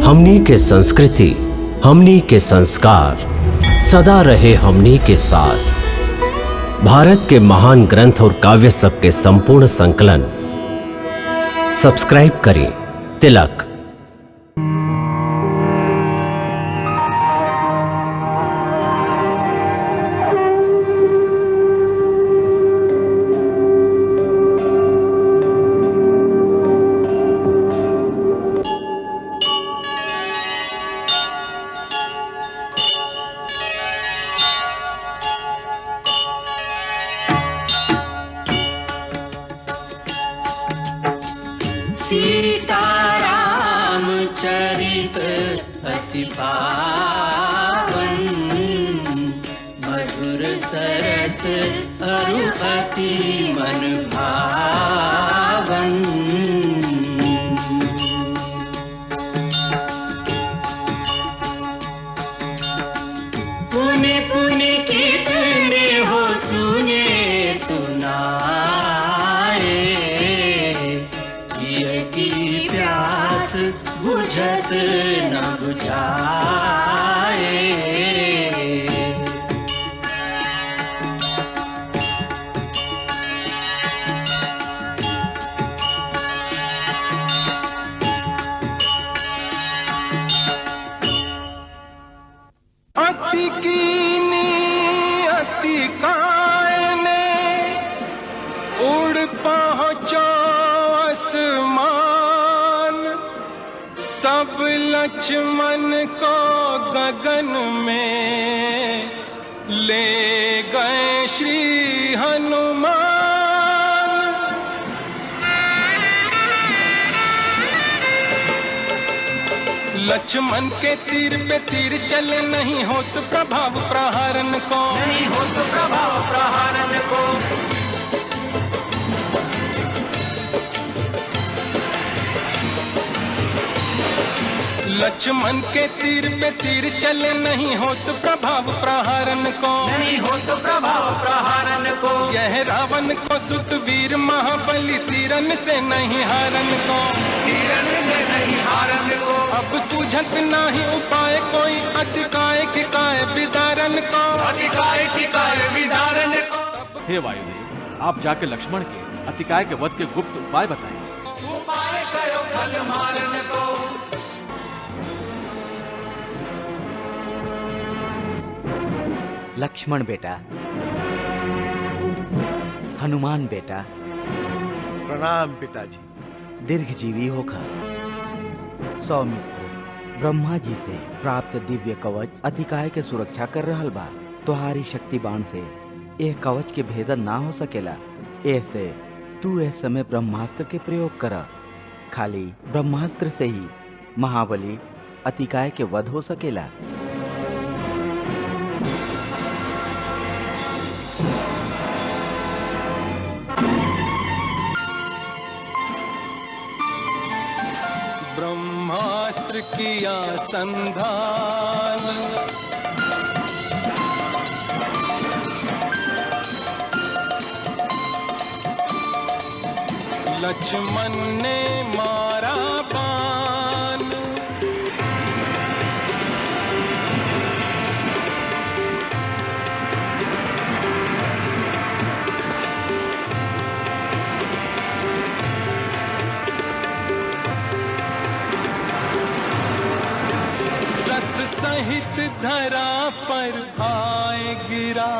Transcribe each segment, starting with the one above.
हमनी के संस्कृति, हमनी के संस्कार सदा रहे हमनी के साथ। भारत के महान ग्रंथ और काव्य सब के संपूर्ण संकलन सब्सक्राइब करें तिलक। सीताराम चरित अति पावन, मधुर सरस अरु अति मन भावन। पुनि पुनि कितने हो सुने सुनाए, की प्यास बुझत न बुझाए। अति कीनी अति कायने, उड़ पहुँचो आसमान। तब लक्ष्मण को गगन में ले गए श्री हनुमान। लक्ष्मण के तीर पे तीर चले, नहीं होत प्रभाव प्रहारन को, नहीं होत प्रभाव प्रहारन को। लक्ष्मण के तीर पे तीर चले, नहीं होत प्रभाव प्रहारन को, नहीं होत प्रभाव प्रहारन को। यह रावण को सुत वीर महाबली, तीरन से नहीं हारन को, तीरन से नहीं हारन को। अब सूझत नहीं उपाय कोई, अतिकाय किकाय विदारन को, अतिकाय किकाय विदारन को। हे वायुदेव, आप जाके लक्ष्मण के अतिकाय के वध के गुप्त उपाय बताएं। उपाय करो खल मारन को। लक्ष्मण बेटा, हनुमान बेटा, प्रणाम पिताजी। दीर्घजीवी होखा। सौमित्र ब्रह्मा जी से प्राप्त दिव्य कवच अतिकाय के सुरक्षा कर रहल बा। तुम्हारी शक्ति बाण से यह कवच के भेदन ना हो सकेला। ऐसे तू इस समय ब्रह्मास्त्र के प्रयोग कर। खाली ब्रह्मास्त्र से ही महाबली अतिकाय के वध हो सकेला। ब्रह्मास्त्र किया संधान, लक्ष्मण ने मारा बाण। सहित धरा पर आए गिरा,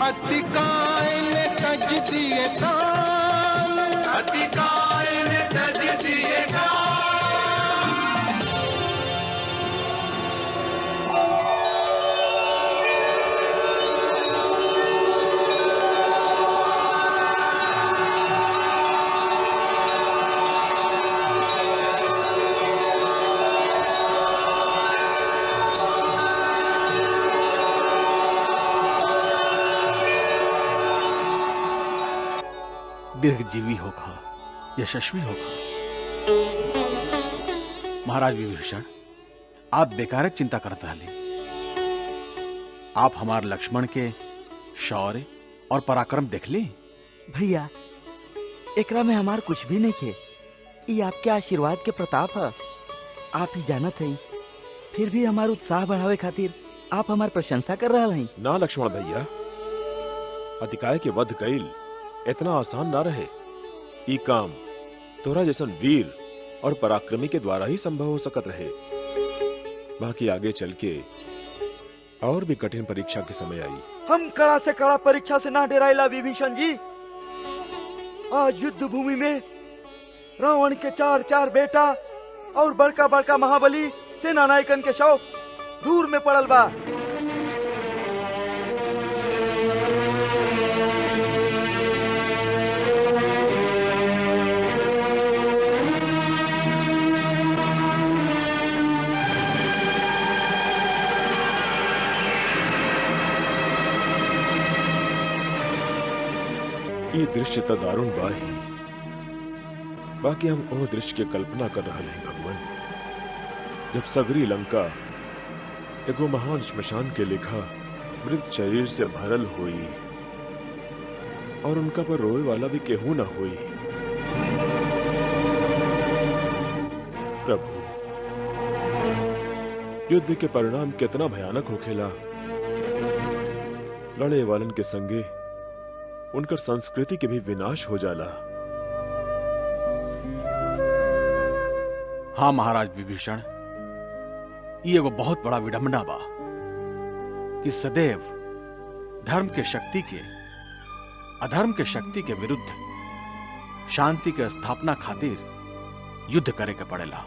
अतिकाय ने तज दिए कान, अतिकाय ने तज दिए कान। दीर्घजीवी होखा, यशस्वी होखा। महाराज विभीषण, आप बेकार चिंता करत रहली। आप हमार लक्ष्मण के शौर्य और पराक्रम देख ली। भैया एकरा में हमार कुछ भी नहीं थे, ये आपके आशीर्वाद के प्रताप है। आप ही जानत हैं, फिर भी हमार उत्साह बढ़ावे खातिर आप हमार प्रशंसा कर रहा हैं। ना लक्ष्मण भैया, अतिकाय के वध कईल इतना आसान ना रहे। ई काम तोरा जैसन वीर और पराक्रमी के द्वारा ही संभव हो सकत रहे। बाकी आगे चल के और भी कठिन परीक्षा के समय आई। हम कड़ा से कड़ा परीक्षा से ना डराइला विभीषण जी। आज युद्ध भूमि में रावण के 4 बेटा और बड़का बड़का महाबली सेना नायकन के शव दूर में पड़ल बा। ये दृश्य तो दारुण बा ही, बाकी हम ओ दृश्य के कल्पना कर रहे हैं भगवान, जब सगरी लंका एगो महान श्मशान के लेखा मृत शरीर से भरल हुई और उनका पर रोए वाला भी केहू ना हुई। प्रभु, युद्ध के परिणाम कितना भयानक होखेला। लड़े वालन के संगे उनकर संस्कृति के भी विनाश हो जाला। हाँ महाराज विभीषण, ये एगो बहुत बड़ा विडंबना बा कि सदैव धर्म के शक्ति के अधर्म के शक्ति के विरुद्ध शांति के स्थापना खातिर युद्ध करे के पड़ेला।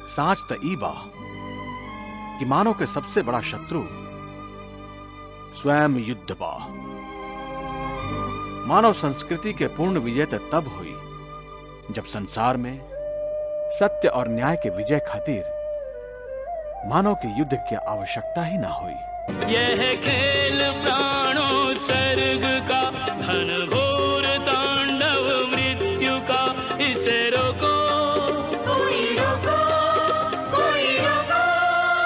साच त ई बा कि मानव के सबसे बड़ा शत्रु स्वयं युद्ध बा। मानव संस्कृति के पूर्ण विजय तब हुई जब संसार में सत्य और न्याय के विजय खातिर मानव के युद्ध की आवश्यकता ही ना हुई। यह खेल प्राणोत्सर्ग का घनघोर तांडव मृत्यु का, इसे रोको कोई रोको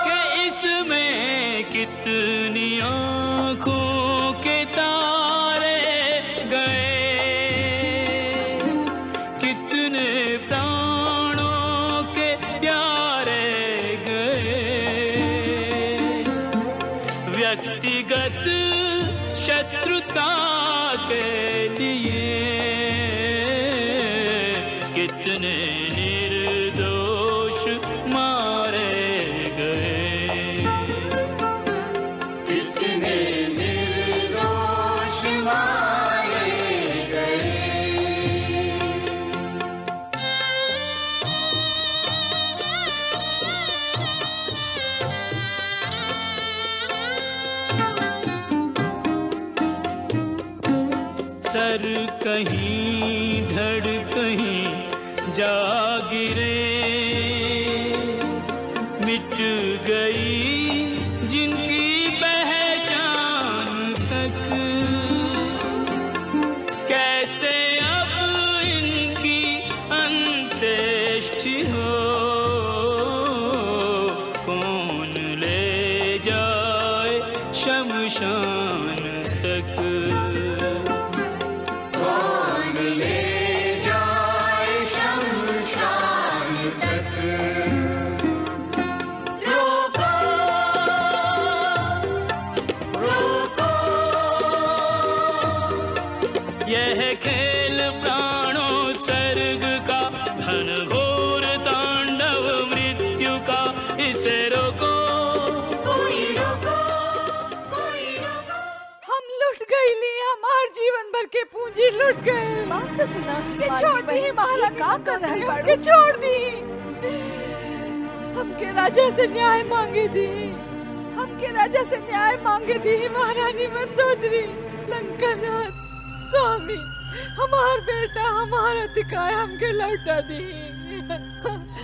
कि इसमें कितनी आंखों के तारे गए, कितने प्राणों के प्यारे गए। व्यक्तिगत शत्रुता के लिए कितने निर्दोष मारे गए, कितने निर्दोष मारे गए। सर कहीं धड़ कहीं जा गिरे, मिट गई जिनकी पहचान तक, कैसे अब इनकी अंत्येष्टि हो, कौन ले जाए शमशान तक, कौन ले जाए शमशान तक। रोको रोको यह खेल प्राणोत्सर्ग का घनघोर तांडव मृत्यु का, इसे रोको कोई रोको कोई रोको। हम लुट गई ली, हमार जीवन भर के पूंजी लुट गए। बात तो सुना, ये छोड़ दी महारानी, का कर रही है? के छोड़ दी, हमके राजा से न्याय मांगे दी, हमके राजा से न्याय मांगे दी। महारानी मंदोदरी, लंकानाथ, स्वामी, हमार बेटा हमार अधिकार हमके लौटा दी।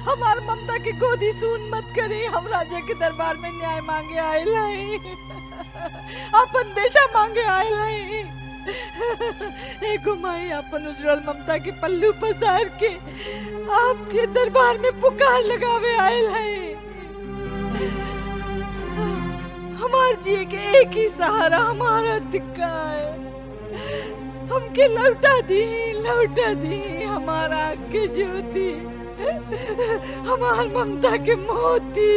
हमार ममता की गोदी सून मत करी। हम राजा के दरबार में न्याय मांगे आए लाई, अपन बेटा मांगे आए लाई। एक माई अपन उज्जवल ममता के पल्लू पसार के आपके दरबार में पुकार लगावे आए लाई। हमार जिए के एक ही सहारा हमारा दिक्का है। हमके लौटा दी हमारा के ज्योति, हमार ममता के मोती,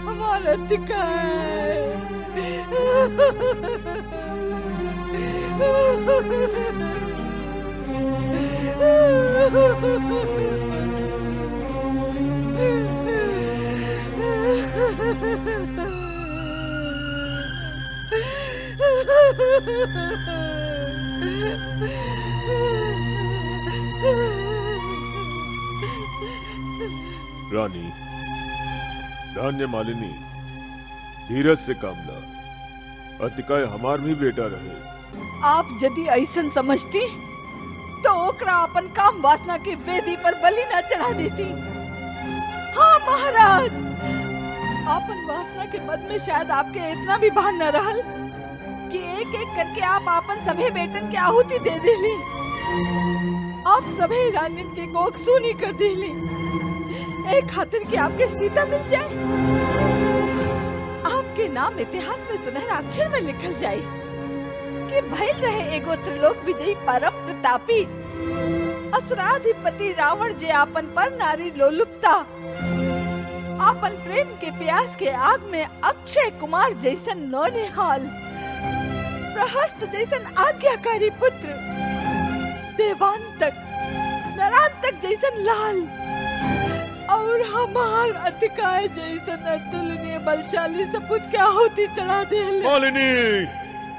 हमारा दिक्का है। रानी, धान्य मालिनी, धीरज से काम ला। अतिकाय हमार भी बेटा रहे। आप यदि ऐसन समझती तो ओकरा अपन काम वासना के वेदी पर बलि न चढ़ा देती। हाँ महाराज, अपन वासना के मद में शायद आपके इतना भी भान न रहल कि एक एक करके आप अपन सभी बेटन के आहुति दे देली। आप सभी रानियन के कोख सूनी कर देली, एक खातिर कि आपके सीता मिल जाए, आपके नाम इतिहास में सुनहरा अक्षर में लिखल जाए कि भइल रहे एगो त्रिलोक विजयी परम प्रतापी असुराधिपति रावण जे आपन पर नारी लोलुपता, आपन प्रेम के प्यास के आग में अक्षय कुमार जैसन नौनिहाल, प्रहस्त जैसन आज्ञाकारी पुत्र, देवांतक नरांतक जैसन लाल और हमार अतिकाय जैसन अतुलनीय बलशाली सपूत के आहुति चढ़ा देले। मालिनी,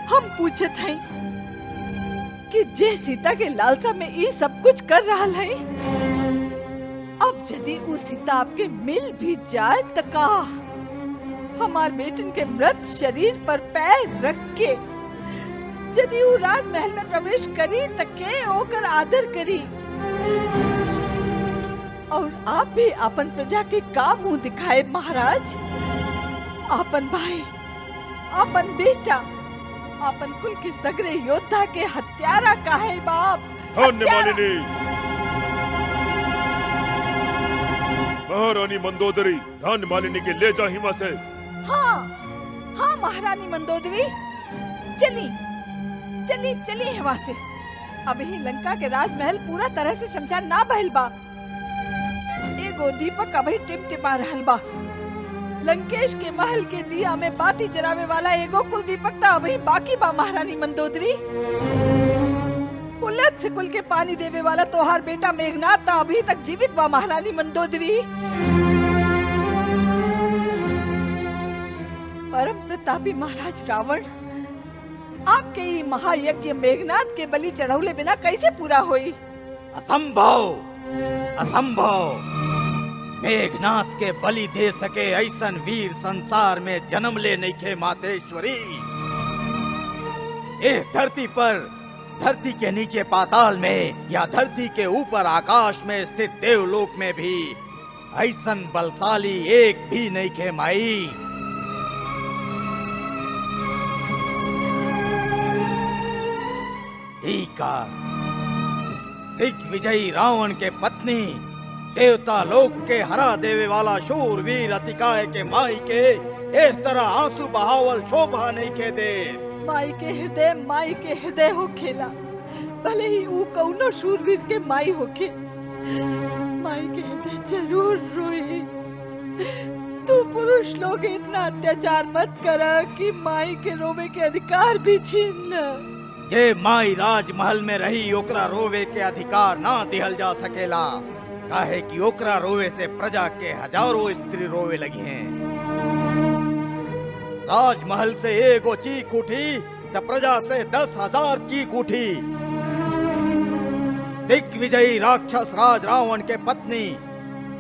हम पूछत हैं कि जे सीता के लालसा में ये सब कुछ कर रहा है, अब यदि वो सीता आपके मिल भी जाए तो का हमार बेटन के मृत शरीर पर पैर रख के यदि वो राजमहल में प्रवेश करी तो के ओकर आदर करी, और आप भी अपन प्रजा के का मुंह दिखाए महाराज। अपन भाई, अपन बेटा, अपन कुल के सगरे योद्धा के हत्यारा का है बाप। धन्य मालिनी। महारानी मंदोदरी, धन्य मालिनी के ले जा हिमा से। हाँ हाँ महारानी मंदोदरी, चली चली चली हिमा से। अभी लंका के राजमहल पूरा तरह से शमशान ना बहल बा, एगो दीपक अभी टिमटिमा रहल बा। लंकेश के महल के दिया में बाती जरावे वाला एगो कुल दीपक ता अभी बाकी बा महारानी मंदोदरी। उलट से कुल के पानी देवे वाला तोहार बेटा मेघनाथ ता अभी तक जीवित बा महारानी मंदोदरी। परम प्रतापी महाराज रावण, आपके ये महायज्ञ मेघनाथ के बलि चढ़ौले बिना कैसे पूरा होई? असंभव, असंभव। मेघनाथ के बलि दे सके ऐसन वीर संसार में जन्म ले नहीं खे मातेश्वरी। ए धरती पर, धरती के नीचे पाताल में या धरती के ऊपर आकाश में स्थित देवलोक में भी ऐसन बलशाली एक भी नहीं खे माई। दिग्विजयी रावण के पत्नी, देवता लोक के हरा देवे वाला शूरवीर अतिकाय के माई के इस तरह आंसू बहावल शोभा नहीं के दे। माई के हृदय हो खेला, भले ही वो कौनो शूरवीर के माई होके, माई के हृदय जरूर रोए। तू पुरुष लोग इतना अत्याचार मत करा कि माई के रोवे के अधिकार भी छीन ल। जे माई राजमहल में रही ओकरा रोवे के अधिकार ना दिहल जा सकेला, काहे कि ओकरा रोवे से प्रजा के हजारों स्त्री रोवे लगी हैं। राजमहल से एगो चीख उठी तो प्रजा से 10,000 चीख उठी। दिग्विजयी राक्षस राज रावण के पत्नी,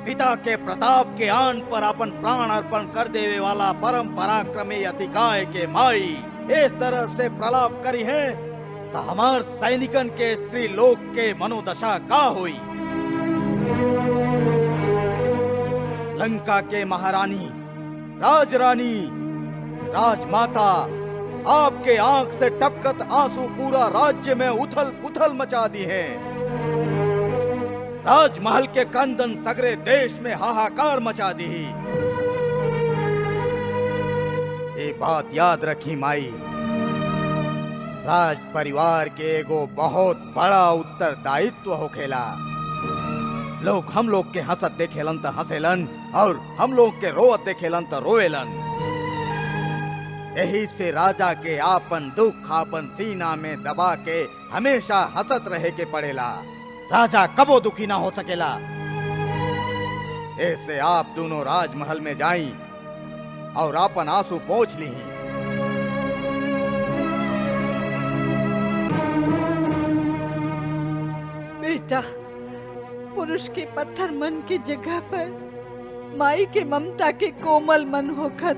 पिता के प्रताप के आन पर अपन प्राण अर्पण कर देवे वाला परम पराक्रमी अतिकाय के माई इस तरह से प्रलाप करी है तो हमार सैनिकन के स्त्री लोक के मनोदशा का हुई। लंका के महारानी, राजरानी, राजमाता, आपके आंख से टपकत आंसू पूरा राज्य में उथल पुथल मचा दी है। राजमहल के कंदन सगरे देश में हाहाकार मचा दी। ये बात याद रखी माई, राज परिवार के एगो बहुत बड़ा उत्तरदायित्व होखेला। लोग हम लोग के हंसत देखेलन त हंसेलन और हम लोग के रोवत देखेलन त रोवेलन। यही से राजा के आपन दुख आपन सीना में दबा के हमेशा हंसत रहे के पड़ेला। राजा कबो दुखी ना हो सकेला। ऐसे आप दोनों राजमहल में जाई और आपन आंसू पोंछ ली। बेटा, पुरुष के पत्थर मन की जगह पर माई के ममता के कोमल मन होखत,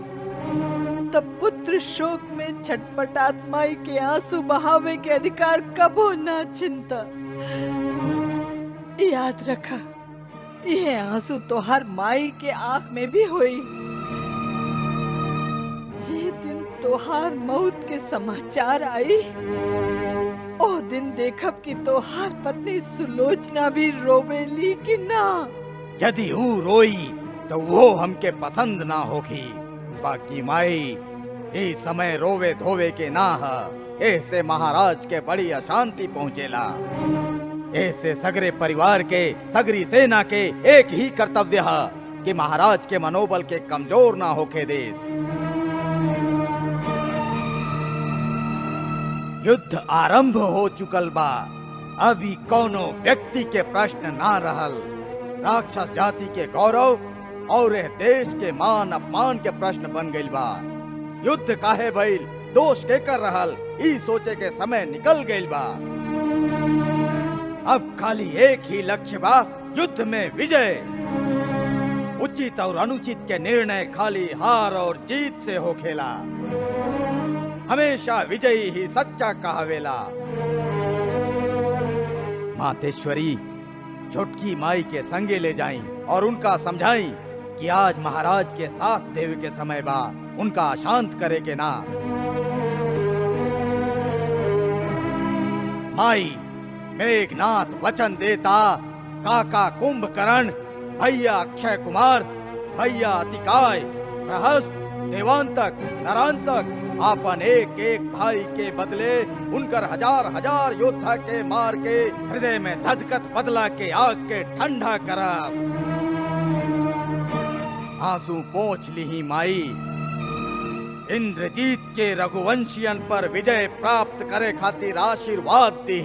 तब पुत्र शोक में छटपटात माई के आंसू बहावे के अधिकार कबो ना चिंता। याद रखा, ये आंसू तो हर माई के आंख में भी हुई। जे दिन तोहार मौत के समाचार आई, ओ दिन देखब कि तोहार पत्नी सुलोचना भी रोवेली कि ना। यदि ऊ रोई तो वो हमके पसंद ना होगी। बाकी माई, इस समय रोवे धोवे के ना है। ऐसे महाराज के बड़ी अशांति पहुँचेला। ऐसे सगरे परिवार के सगरी सेना के एक ही कर्तव्य है कि महाराज के मनोबल के कमजोर ना होके देश। युद्ध आरंभ हो चुकल बा। अभी कोनो व्यक्ति के प्रश्न ना रहल। राक्षस जाति के गौरव और देश के मान अपमान के प्रश्न बन गइल बा। युद्ध काहे भइल, दोष के कर रहल, ई सोचे के समय निकल गइल बा। अब खाली एक ही लक्ष्य बा, युद्ध में विजय। उचित और अनुचित के निर्णय खाली हार और जीत से होखेला। हमेशा विजयी ही सच्चा कहावेला। मातेश्वरी, छोटकी माई के संगे ले जाई और उनका समझाई कि आज महाराज के साथ देवे के समय बा, उनका शांत करे के ना। माई, मेघनाथ वचन देता, काका कुंभकर्ण, भैया अक्षय कुमार, भैया अतिकाय, प्रहस्त, देवांतक, नरांतक आपन एक एक भाई के बदले उनकर हजार हजार योद्धा के मार के हृदय में धधकत बदला के आग के ठंडा करब। आंसू पोंछ ली माई। इंद्रजीत के रघुवंशियन पर विजय प्राप्त करे खातिर आशीर्वाद दी।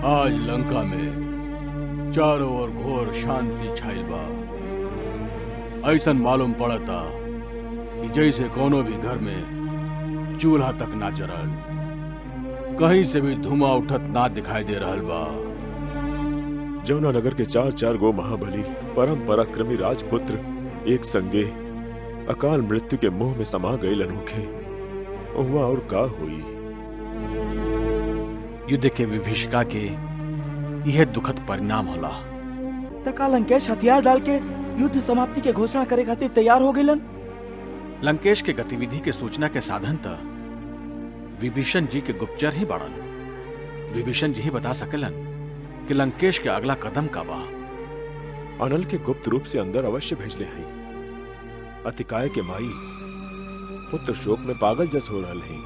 आज लंका में चारों ओर घोर शांति छाइल बा। ऐसन मालूम पड़ता कि जैसे कोनो भी घर में चूल्हा तक ना जरल, कहीं से भी धुआं उठत ना दिखाई दे रहल बा। जमुना नगर के चार चार गो महाबली परम पराक्रमी राजपुत्र एक संगे अकाल मृत्यु के मुंह में समा गए अनोखे। हुआ और का हुई। युद्ध के विभीषिका के यह दुखद परिणाम होला। तका लंकेश हथियार डाल के युद्ध समाप्ति के घोषणा करे खातिर तैयार हो गइलन। लंकेश के गतिविधि के सूचना के साधन त विभीषण जी के गुप्तचर ही बाड़न। विभीषण जी ही बता सकेलन कि लंकेश के अगला कदम का बा। अनल के गुप्त रूप से अंदर अवश्य भेजले हैं। अतिकाय के माई पुत्र शोक में पागल जस हो रहल हैं।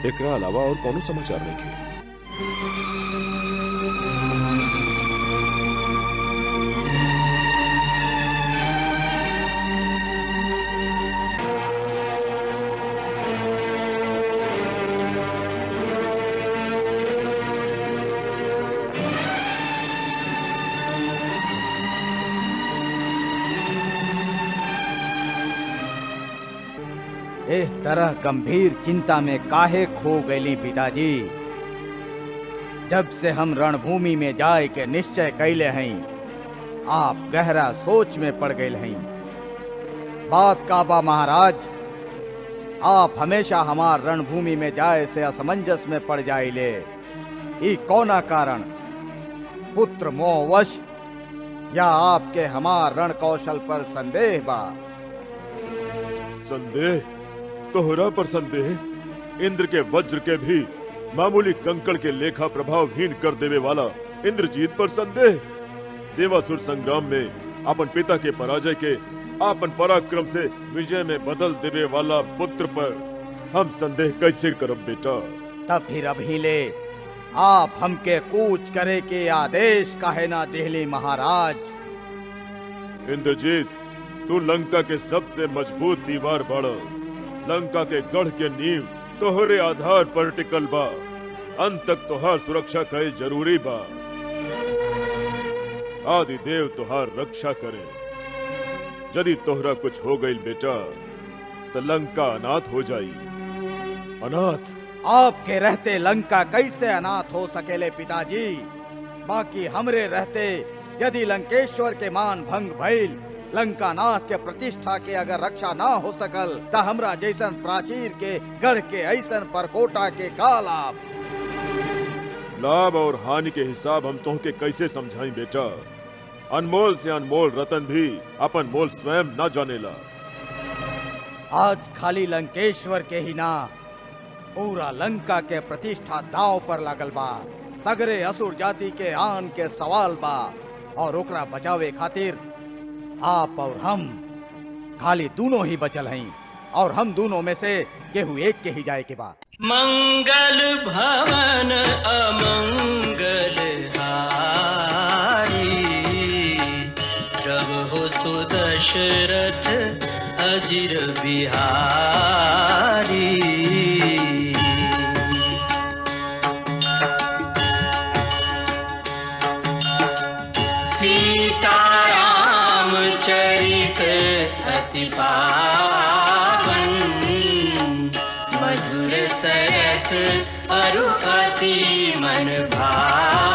एकरा अलावा और कोनो समाचार नहीं थे। एह तरह गंभीर चिंता में काहे खो गईली पिताजी। जब से हम रणभूमि में जाए के निश्चय कैले हैं, आप गहरा सोच में पड़ गए हैं। बात काबा महाराज, आप हमेशा हमार रणभूमि में जाए से असमंजस में पड़ जाइले। ई कौना कारण? पुत्र मोहवश या आपके हमार रण कौशल पर संदेह बा? संदेह? तोहरा पर संदेह? इंद्र के वज्र के भी मामूली कंकड़ के लेखा प्रभावहीन कर देवे वाला इंद्रजीत पर संदेह? देवासुर संग्राम में अपन पिता के पराजय के अपन पराक्रम से विजय में बदल देवे वाला पुत्र पर हम संदेह कैसे करब बेटा? तब फिर अभी ले आप हमके कूच करे के आदेश काहे ना देहली महाराज? इंद्रजीत, तू लंका के सबसे मजबूत दीवार बाड़ा। लंका के गढ़ के नींव तोहरे आधार पर टिकल बा। अंत तक तोहार सुरक्षा कई जरूरी बा। आदि देव तोहार रक्षा करे। यदि तोहरा कुछ हो गई बेटा तो लंका अनाथ हो जाई। अनाथ? आपके रहते लंका कैसे अनाथ हो सकेले पिताजी? बाकी हमरे रहते यदि लंकेश्वर के मान भंग भइल, लंकानाथ के प्रतिष्ठा के अगर रक्षा ना हो सकल, त हमरा जैसन प्राचीर के गढ़ के ऐसन परकोटा के का लाभ? लाभ और हानि के हिसाब हम तोहके कैसे समझाई बेटा? अनमोल से अनमोल रतन भी अपन मोल स्वयं न जानेला। आज खाली लंकेश्वर के ही ना, पूरा लंका के प्रतिष्ठा दांव पर लागल बा। सगरे असुर जाति के आन के सवाल बा और ओकरा बचावे खातिर आप और हम खाली दोनों ही बचल हैं और हम दोनों में से केहू एक के ही जाए के बा। मंगल भवन अमंगल हारी, प्रभु सुदशरथ अजिर बिहारी। सीताराम चरित अति पावन, मधुर सरस अरु अति मन भावन।